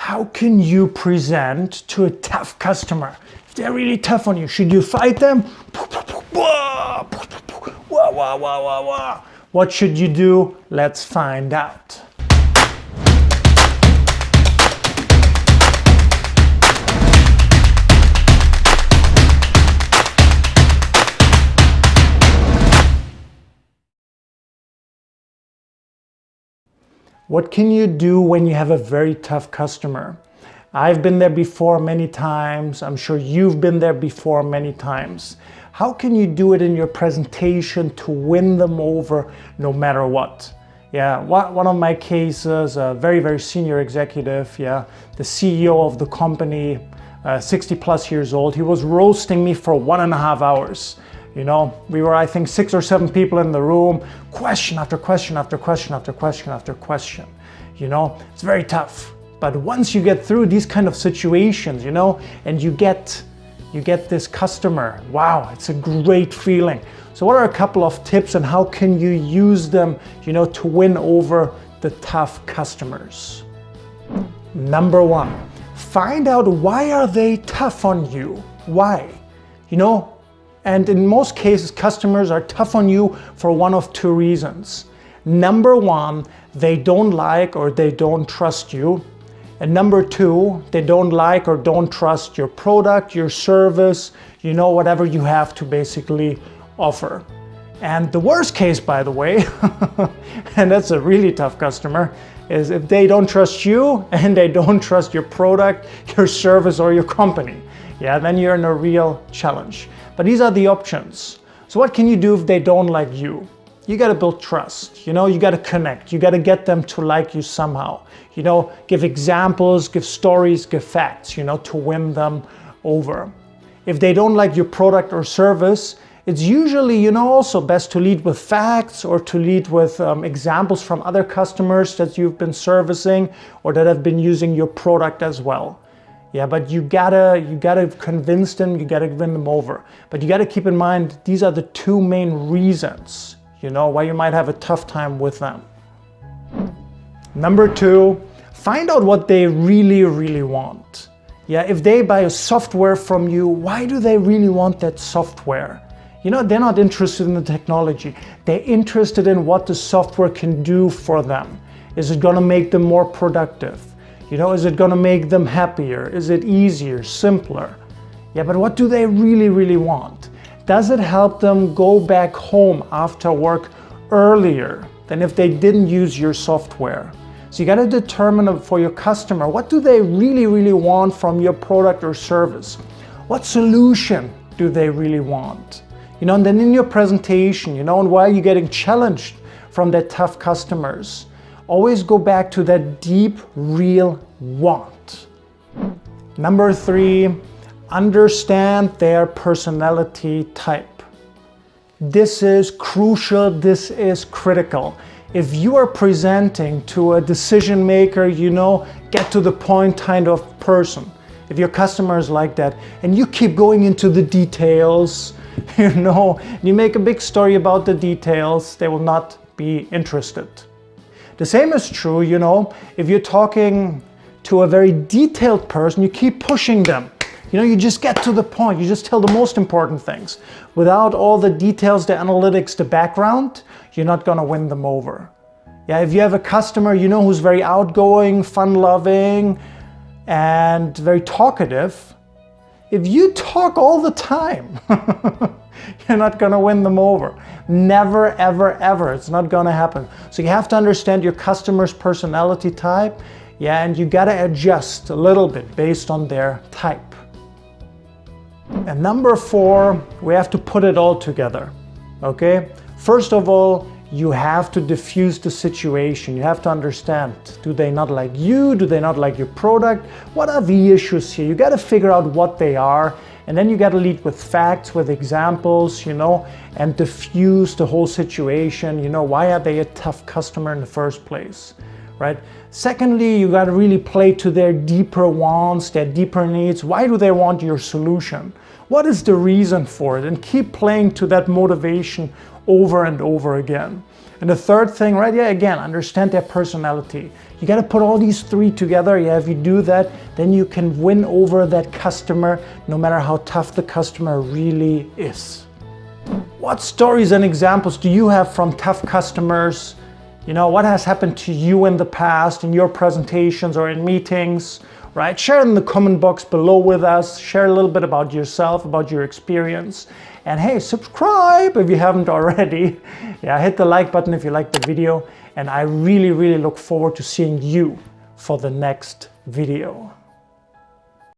how can you present to a tough customer? If they're really tough on you, should you fight them? What should you do? Let's find out. What can you do when you have a very tough customer? I've been there before many times. I'm sure you've been there before many times. How can you do it in your presentation to win them over no matter what? Yeah, one of my cases, a very, very senior executive, the CEO of the company, 60 plus years old, he was roasting me for 1.5 hours. You know, we were, I think, 6 or 7 people in the room, question after question after question after question after question. You know, it's very tough. But once you get through these kind of situations, you know, and you get this customer, wow, it's a great feeling. So what are a couple of tips and how can you use them, you know, to win over the tough customers? Number 1, find out why are they tough on you? Why? You know, and in most cases, customers are tough on you for one of 2 reasons. Number 1, they don't like or they don't trust you. And number 2, they don't like or don't trust your product, your service, you know, whatever you have to basically offer. And the worst case, by the way, and that's a really tough customer, is if they don't trust you and they don't trust your product, your service, or your company. Yeah, then you're in a real challenge. But these are the options. So what can you do if they don't like you? You got to build trust. You know, you got to connect. You got to get them to like you somehow. You know, give examples, give stories, give facts, you know, to win them over. If they don't like your product or service, it's usually, you know, also best to lead with facts or to lead with examples from other customers that you've been servicing or that have been using your product as well. Yeah, but you gotta convince them, you gotta win them over. But you gotta keep in mind, these are the 2 main reasons, you know, why you might have a tough time with them. Number 2, find out what they really, really want. Yeah, if they buy a software from you, why do they really want that software? You know, they're not interested in the technology. They're interested in what the software can do for them. Is it gonna make them more productive? You know, is it going to make them happier? Is it easier, simpler? Yeah, but what do they really, really want? Does it help them go back home after work earlier than if they didn't use your software? So you got to determine for your customer, what do they really, really want from your product or service? What solution do they really want? You know, and then in your presentation, you know, and while you're getting challenged from their tough customers, always go back to that deep, real want. Number 3, understand their personality type. This is crucial, this is critical. If you are presenting to a decision maker, you know, get to the point kind of person, if your customer is like that, and you keep going into the details, you know, you make a big story about the details, they will not be interested. The same is true, you know, if you're talking to a very detailed person, you keep pushing them. You know, you just get to the point, you just tell the most important things. Without all the details, the analytics, the background, you're not gonna win them over. Yeah, if you have a customer, you know, who's very outgoing, fun-loving, and very talkative, if you talk all the time, you're not gonna win them over. Never, ever, ever. It's not gonna happen. So you have to understand your customer's personality type, yeah, and you gotta adjust a little bit based on their type. And number 4, we have to put it all together, okay? First of all, you have to diffuse the situation. You have to understand, do they not like you? Do they not like your product? What are the issues here? You gotta figure out what they are, and then you gotta lead with facts, with examples, you know, and diffuse the whole situation. You know, why are they a tough customer in the first place, right? Secondly, you gotta really play to their deeper wants, their deeper needs. Why do they want your solution? What is the reason for it? And keep playing to that motivation over and over again. And the third thing, right, yeah, again, understand their personality. You got to put all these three together. Yeah, if you do that, then you can win over that customer, no matter how tough the customer really is. What stories and examples do you have from tough customers? You know, what has happened to you in the past, in your presentations or in meetings, right? Share it in the comment box below with us. Share a little bit about yourself, about your experience. And hey, subscribe if you haven't already. Yeah, hit the like button if you liked the video. And I really, really look forward to seeing you for the next video.